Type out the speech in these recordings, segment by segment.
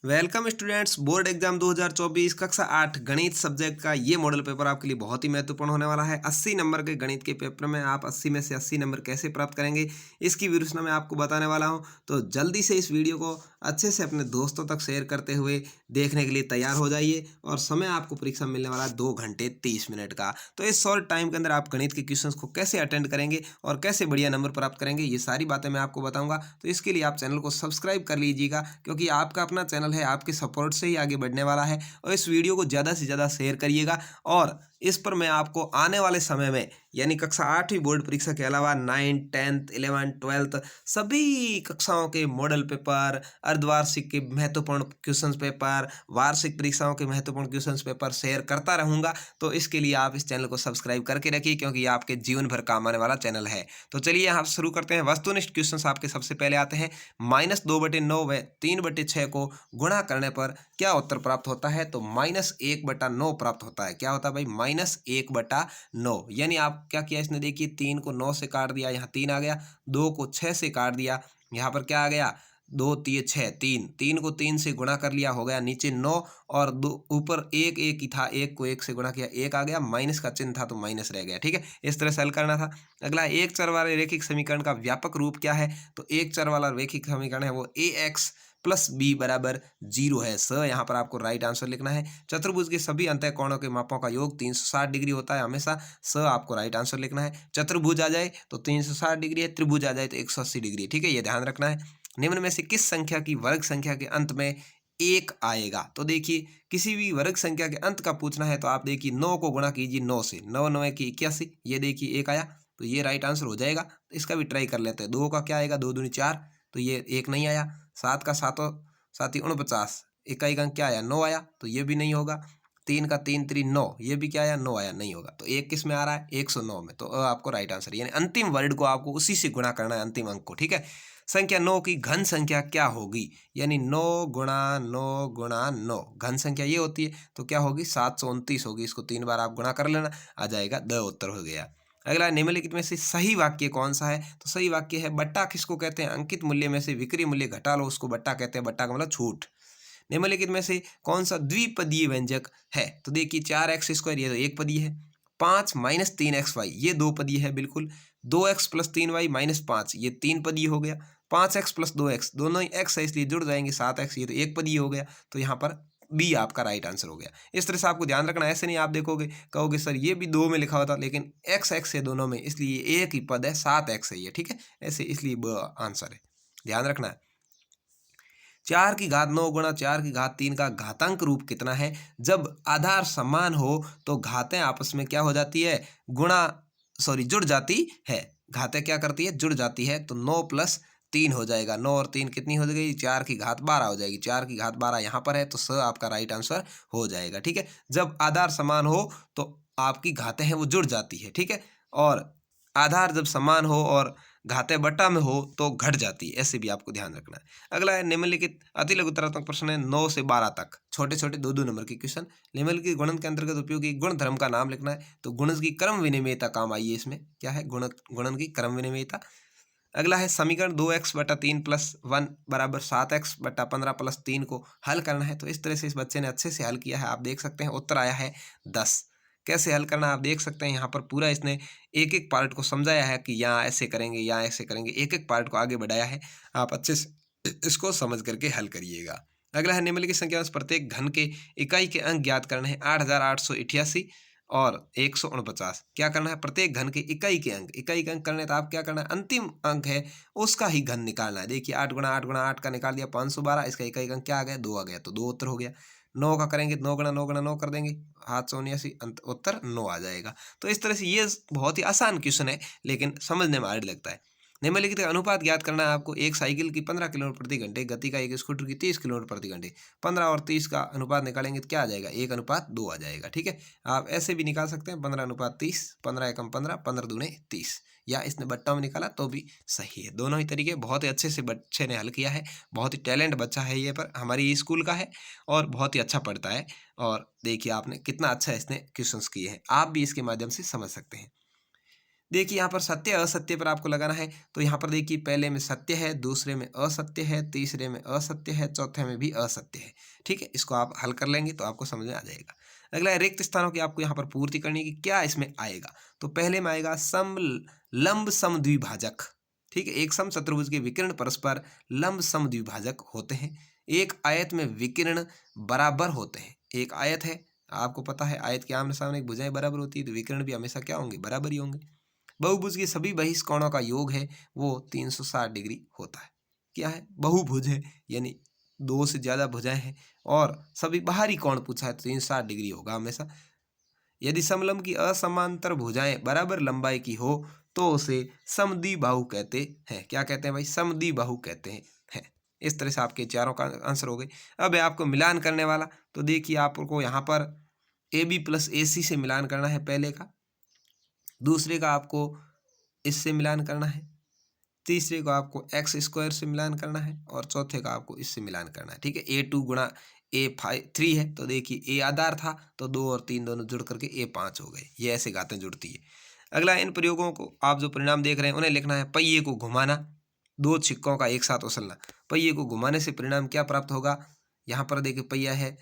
Welcome students. Board exam 2024 कक्षा 8 गणित subject का ये मॉडल पेपर आपके लिए बहुत ही महत्वपूर्ण होने वाला है। 80 नंबर के गणित के पेपर में आप 80 में से 80 नंबर कैसे प्राप्त करेंगे, इसकी विरूचना मैं आपको बताने वाला हूं। तो जल्दी से इस वीडियो को अच्छे से अपने दोस्तों तक शेयर करते हुए देखने के लिए तैयार हो जाइए। और समय आपको परीक्षा में मिलने वाला है 2 घंटे 30 मिनट का। तो इस शॉर्ट टाइम के अंदर आप गणित के क्वेश्चंस को कैसे अटेंड करेंगे और कैसे बढ़िया नंबर प्राप्त करेंगे, ये सारी बातें मैं आपको बताऊंगा। तो इसके लिए आप चैनल को सब्सक्राइब कर लीजिएगा, क्योंकि आपका अपना चैनल है, आपके सपोर्ट से ही आगे बढ़ने वाला है। और इस वीडियो को ज़्यादा से ज़्यादा शेयर करिएगा। और इस पर मैं आपको आने वाले समय में, यानी कक्षा 8वीं बोर्ड परीक्षा के अलावा 9, 10th, 11th, 12th सभी कक्षाओं के मॉडल पेपर, अर्धवार्षिक के महत्वपूर्ण क्वेश्चंस पेपर, वार्षिक परीक्षाओं के महत्वपूर्ण क्वेश्चंस पेपर शेयर करता रहूंगा। तो इसके लिए आप इस चैनल को सब्सक्राइब करके रखिए, क्योंकि ये आपके जीवन भर काम आने वाला चैनल है। तो चलिए यहाँ शुरू करते हैं। वस्तुनिष्ठ क्वेश्चंस आपके सबसे पहले आते हैं। -2/9 व 3/6 को गुणा करने पर क्या उत्तर प्राप्त होता है? तो -1/9 प्राप्त होता है। क्या होता है भाई? -1/9। यानी आप क्या किया इसने, देखिए 3 को 9 से काट दिया, यहाँ 3 आ गया। 2 को 6 से काट दिया, यहाँ पर क्या आ गया? 2 3 6 3। 3 को 3 से गुणा कर लिया, हो गया नीचे 9। और दो ऊपर एक एक ही था, एक को एक से गुणा किया, एक आ गया। माइनस का चिन्ह था तो माइनस रह गया। ठीक है, इस तरह से हल करना था। अगला, एक चर वाले रैखिक समीकरण का व्यापक रूप क्या है? तो एक चर वाला रैखिक समीकरण है वो ax प्लस बी बराबर 0 है। स यहाँ पर आपको राइट आंसर लिखना है। चतुर्भुज के सभी अंतः कोणों के मापों का योग 360 डिग्री होता है हमेशा। स आपको राइट आंसर लिखना है। चतुर्भुज आ जाए तो 360 डिग्री है, त्रिभुज आ जाए तो 180 डिग्री। ठीक है, ये ध्यान रखना है। निम्न में से किस संख्या की वर्ग संख्या के अंत में एक आएगा? तो देखिए, किसी भी वर्ग संख्या के अंत का पूछना है तो आप देखिए 9 को गुणा कीजिए 9 से, 9 9 की 81, ये देखिए एक आया, तो ये राइट आंसर हो जाएगा। तो इसका भी ट्राई कर लेते हैं। 2 का क्या आएगा? 2 दूनी 4, तो ये एक नहीं आया। 7 का 7 सात 49, इकाई का अंक क्या आया? 9 आया, तो ये भी नहीं होगा। 3 का 3 3 9, ये भी क्या आया? 9 आया, नहीं होगा। तो एक किस में आ रहा है? 109 में। तो आपको राइट आंसर, यानी अंतिम वर्ड को आपको उसी से गुणा करना है, अंतिम अंक को। ठीक है, संख्या 9 की घन संख्या क्या होगी? यानी 9 गुणा 9 गुणा 9 घन संख्या ये होती है, तो क्या होगी? 729 होगी। इसको 3 बार आप गुणा कर लेना, आ जाएगा। द उत्तर हो गया। अगला, निम्नलिखित में से सही वाक्य कौन सा है? तो सही वाक्य है, बट्टा किसको कहते हैं? अंकित मूल्य में से विक्रय मूल्य घटा लो, उसको बट्टा कहते हैं। बट्टा का मतलब छूट। निम्नलिखित में से कौन सा द्विपदीय व्यंजक है? तो देखिए 4x² ये तो एक पदीय है। 5 - 3xy ये दो पदीय है बिल्कुल। 2x + 3y - 5 ये तीन पदीय हो गया। 5x + 2x दोनों ही x है इसलिए जुड़ जाएंगे। 7x ये तो एक पदीय हो गया। तो यहाँ पर बी आपका राइट आंसर हो गया। इस तरह से आपको ध्यान रखना, ऐसे नहीं आप देखोगे कहोगे सर ये भी 2 में लिखा हुआ था, लेकिन x है दोनों में, इसलिए एक ही पद है, 7x है ये। ठीक है, ऐसे इसलिए ब आंसर है, ध्यान रखना है। 4 की घात 9 गुणा 4 की घात 3 का घातांक रूप कितना है? जब आधार समान हो तो घातें आपस में क्या हो जाती है? जुड़ जाती है। घातें क्या करती है? जुड़ जाती है। तो 9 + 3 हो जाएगा। 9 और 3 कितनी हो जाएगी? 4 की घात 12 हो जाएगी। 4 की घात 12 यहाँ पर है, तो स आपका राइट आंसर हो जाएगा। ठीक है, जब आधार समान हो तो आपकी घातें हैं वो जुड़ जाती है। ठीक है, और आधार जब समान हो और घातें बटा में हो तो घट जाती है, ऐसे भी आपको ध्यान रखना है। अगला है, निम्नलिखित अति लघुतरात्मक प्रश्न है 9 से 12 तक, छोटे छोटे 2 2 नंबर के क्वेश्चन। निम्नलिखित गुणन के अंतर्गत उपयोगी गुण धर्म का नाम लिखना है। तो गुणन की क्रम विनिमयता काम आई है इसमें। क्या है? गुणन की क्रम विनिमयता। अगला है, समीकरण 2x/3 + 1 = 7x/15 + 3 को हल करना है। तो इस तरह से इस बच्चे ने अच्छे से हल किया है, आप देख सकते हैं। उत्तर आया है 10। कैसे हल करना आप देख सकते हैं, यहाँ पर पूरा इसने एक एक पार्ट को समझाया है कि यहाँ ऐसे करेंगे, यहाँ ऐसे करेंगे, एक एक पार्ट को आगे बढ़ाया है। आप अच्छे से इसको समझ करके हल करिएगा। अगला है, निम्नलिखित संख्या में से प्रत्येक घन के इकाई के अंक ज्ञात करने हैं। 8888 और 149 क्या करना है? प्रत्येक घन के इकाई के अंक करने, तो आप क्या करना है? अंतिम अंक है उसका ही घन निकालना है। देखिए 8 × 8 × 8 का निकाल दिया 512, इसका इकाई अंक क्या आ गया? 2 आ गया, तो 2 उत्तर हो गया। 9 का करेंगे 9 × 9 × 9 कर देंगे, 779, उत्तर 9 आ जाएगा। तो इस तरह से ये बहुत ही आसान क्वेश्चन है, लेकिन समझने में हार्ड लगता है। निम्नलिखित का अनुपात ज्ञात करना है आपको। एक साइकिल की 15 किलोमीटर प्रति घंटे गति का, एक स्कूटर की 30 किलोमीटर प्रति घंटे। 15 और 30 का अनुपात निकालेंगे तो क्या आ जाएगा? 1:2 आ जाएगा। ठीक है, आप ऐसे भी निकाल सकते हैं 15:30, 15 एकम 15, 15 दूने 30, या इसने बट्टा में निकाला तो भी सही है। दोनों ही तरीके बहुत ही अच्छे से बच्चे ने हल किया है। बहुत ही टैलेंट बच्चा है ये, पर हमारी स्कूल का है और बहुत ही अच्छा पढ़ता है। और देखिए आपने कितना अच्छा इसने क्वेश्चंस किए हैं, आप भी इसके माध्यम से समझ सकते हैं। देखिए यहाँ पर सत्य असत्य पर आपको लगाना है। तो यहाँ पर देखिए पहले में सत्य है, दूसरे में असत्य है, तीसरे में असत्य है, चौथे में भी असत्य है। ठीक है, इसको आप हल कर लेंगे तो आपको समझ में आ जाएगा। अगला है रिक्त स्थानों की आपको यहाँ पर पूर्ति करनी है कि क्या इसमें आएगा। तो पहले में आएगा लंब समद्विभाजक। ठीक है, एक सम चतुर्भुज के विकर्ण परस्पर लंब समद्विभाजक होते हैं। एक आयत में विकर्ण बराबर होते हैं। एक आयत है, आपको पता है आयत के आमने सामने भुजाएं बराबर होती है, तो विकर्ण भी हमेशा क्या होंगे, बराबर ही होंगे। बहुभुज के सभी बहिष्कोणों का योग है वो 360 डिग्री होता है। क्या है, बहुभुज है, यानी दो से ज्यादा भुजाएं हैं और सभी बाहरी कोण पूछा है तो 360 डिग्री होगा हमेशा। यदि समलंब की असमांतर भुजाएं बराबर लंबाई की हो तो उसे समद्विबाहु कहते हैं। क्या कहते हैं भाई, समद्विबाहु कहते हैं। इस तरह से आपके चारों का आंसर हो गए। अब है आपको मिलान करने वाला। तो देखिए आपको यहाँ पर AB प्लस AC से मिलान करना है पहले का, दूसरे का आपको इससे मिलान करना है, तीसरे को आपको एक्स स्क्वायर से मिलान करना है और चौथे का आपको इससे मिलान करना है। ठीक है, A2 गुणा A3 है। तो देखिए A आधार था तो 2 और 3 दोनों जुड़ करके A5 हो गए। ये ऐसे घातें जुड़ती है। अगला, इन प्रयोगों को आप जो परिणाम देख रहे हैं उन्हें लिखना है। पहिए को घुमाना, दो छिक्कों का एक साथ उछलना। पहिए को घुमाने से परिणाम क्या प्राप्त होगा। यहाँ पर देखिए पहिया है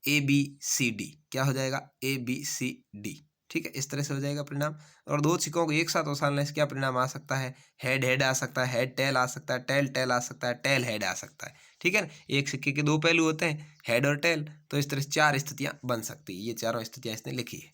ABCD, क्या हो जाएगा ABCD। ठीक है, इस तरह से हो जाएगा परिणाम। और दो छिक्कों को एक साथ उछालने से क्या परिणाम आ सकता है, हेड हेड आ सकता है, हेड टेल आ सकता है, टेल टेल आ सकता है, टेल हेड आ सकता है। ठीक है ना, एक सिक्के के दो पहलू होते हैं, हेड और टेल। तो इस तरह से चार स्थितियां बन सकती है। ये चारों स्थितियां इसने लिखी है।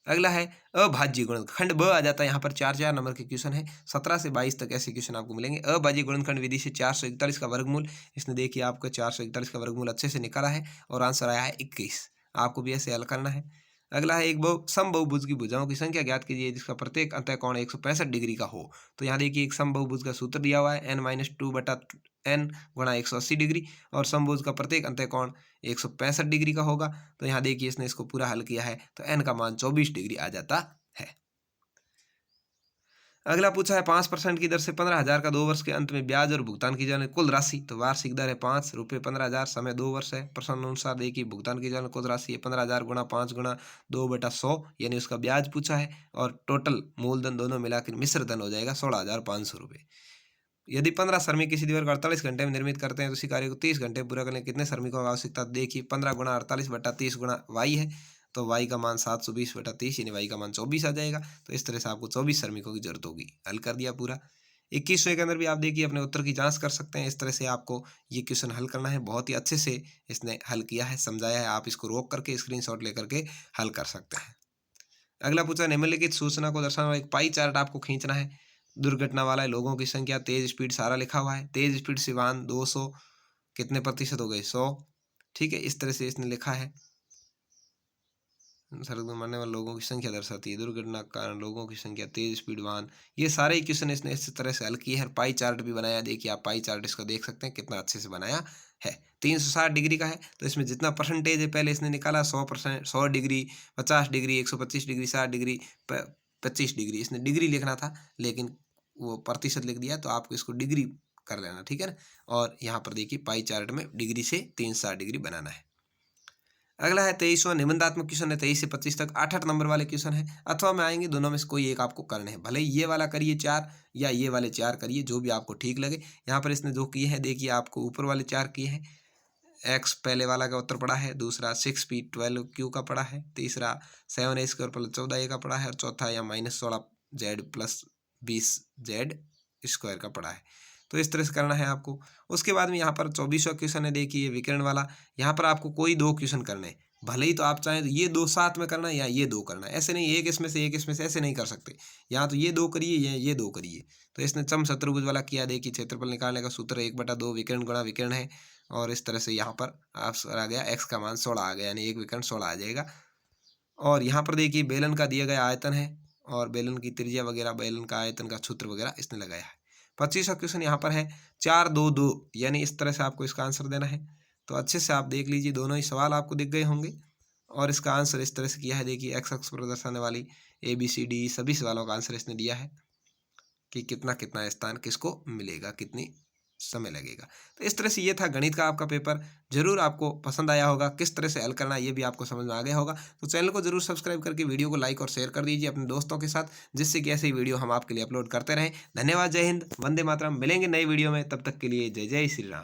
अगला है अभाज्य गुणनखंड। खंड ब आ जाता है। यहाँ पर 4 नंबर के क्वेश्चन है। 17 से 22 तक ऐसे क्वेश्चन आपको मिलेंगे। अभाज्य गुणनखंड विधि से 441 का वर्गमूल, इसने देखिए आपको 441 का वर्गमूल अच्छे से निकाला है और आंसर आया है 21। आपको भी ऐसे हल करना है। अगला है एक समबहुभुज की भुजाओं की संख्या ज्ञात कीजिए जिसका प्रत्येक अंतःकोण 165 डिग्री का हो। तो यहाँ देखिए एक समबहुभुज का सूत्र दिया हुआ है n-2/n गुणा 180 डिग्री और समभुज का प्रत्येक अंतःकोण 165 डिग्री का होगा। तो यहाँ देखिए इसने इसको पूरा हल किया है तो n का मान 24 डिग्री आ जाता है। अगला पूछा है 5% की दर से 15,000 का 2 वर्ष के अंत में ब्याज और भुगतान की जाने कुल राशि। तो वार्षिक दर है 5 रुपये 15,000, समय 2 वर्ष है। प्रश्न अनुसार देखिए भुगतान की जाने कुल राशि है 15,000 गुणा 5 गुणा 2/100, यानी उसका ब्याज पूछा है और टोटल मूलधन दोनों मिलाकर मिश्र धन हो जाएगा 16,500 रुपये। यदि 15 श्रमिक किसी दीवार को 48 घंटे में निर्मित करते हैं तो उसी कार्य को 30 घंटे पूरा करने कितने श्रमिकों की आवश्यकता। देखिए 15 गुणा 48/30 गुणा y है, तो y का मान 720/30 यानी y का मान 24 आ जाएगा। तो इस तरह से आपको 24 श्रमिकों की जरूरत होगी। हल कर दिया पूरा। 21वें के अंदर भी आप देखिए अपने उत्तर की जांच कर सकते हैं। इस तरह से आपको ये क्वेश्चन हल करना है। बहुत ही अच्छे से इसने हल किया है, समझाया है। आप इसको रोक करके स्क्रीनशॉट लेकर के हल कर सकते हैं। अगला पूछा निम्नलिखित सूचना को दर्शाने वाला एक पाई चार्ट आपको खींचना है। दुर्घटना वाला है, लोगों की संख्या, तेज स्पीड सारा लिखा हुआ है। तेज स्पीड से वाहन 200 कितने प्रतिशत हो गए, 100। ठीक है, इस तरह से इसने लिखा है। सड़क पर मरने वाले लोगों की संख्या दर्शाती है, दुर्घटना के कारण लोगों की संख्या, तेज स्पीड वाहन। ये सारे क्वेश्चन इसने इस तरह से हल किए हैं। पाई चार्ट भी बनाया, देखिए आप पाई चार्ट इसको देख सकते हैं कितना अच्छे से बनाया है। 360 डिग्री का है तो इसमें जितना परसेंटेज है पहले इसने निकाला 100%, 100 degree, 50 degree, 125 degree, 60 degree, 25 degree. इसने डिग्री लिखना था लेकिन वो प्रतिशत लिख दिया, तो आपको इसको डिग्री कर लेना। ठीक है ना, और यहाँ पर देखिए पाई चार्ट में डिग्री से 360 डिग्री बनाना है। अगला है 23वां निबंधात्मक क्वेश्चन है। 23 से 25 तक 8 नंबर वाले क्वेश्चन है। अथवा में आएंगे, दोनों में से कोई एक आपको करने हैं। भले ही ये वाला करिए 4 या ये वाले 4 करिए, जो भी आपको ठीक लगे। यहाँ पर इसने जो किए हैं देखिए, आपको ऊपर वाले 4 किए हैं। एक्स पहले वाला का उत्तर पड़ा है, दूसरा 6p12q का पड़ा है, तीसरा 7a² + 14a का पड़ा है और चौथा या -16z + 20z² का पड़ा है। तो इस तरह से करना है आपको। उसके बाद में यहाँ पर 24वां क्वेश्चन है, देखिए विकर्ण वाला। यहाँ पर आपको कोई 2 क्वेश्चन करने हैं। भले ही तो आप चाहें तो ये 2 साथ में करना है या ये 2 करना है, ऐसे नहीं एक इसमें से एक इसमें से, ऐसे नहीं कर सकते। यहाँ तो ये 2 करिए या ये 2 करिए। तो इसने समचतुर्भुज वाला किया। देखिए क्षेत्रफल निकालने का सूत्र 1/2 विकर्ण गुणा विकर्ण है और इस तरह से यहाँ पर आंसर आ गया, एक्स का मान 16 आ गया, यानी एक विकर्ण 16 आ जाएगा। और यहाँ पर देखिए बेलन का दिया गया आयतन है और बेलन की त्रिज्या वगैरह, बेलन का आयतन का सूत्र वगैरह इसने लगाया है। 25वां क्वेश्चन यहाँ पर है 4 2 2, यानी इस तरह से आपको इसका आंसर देना है। तो अच्छे से आप देख लीजिए, दोनों ही सवाल आपको दिख गए होंगे और इसका आंसर इस तरह से किया है। देखिए एक्स अक्ष पर दर्शाने वाली ABCD सभी सवालों का आंसर इसने दिया है कि कितना कितना स्थान किसको मिलेगा, कितनी समय लगेगा। तो इस तरह से ये था गणित का आपका पेपर। ज़रूर आपको पसंद आया होगा, किस तरह से हल करना है ये भी आपको समझ में आ गया होगा। तो चैनल को ज़रूर सब्सक्राइब करके वीडियो को लाइक और शेयर कर दीजिए अपने दोस्तों के साथ, जिससे कि ऐसे ही वीडियो हम आपके लिए अपलोड करते रहें। धन्यवाद, जय हिंद, वंदे मातरम। मिलेंगे नई वीडियो में, तब तक के लिए जय जय श्री राम।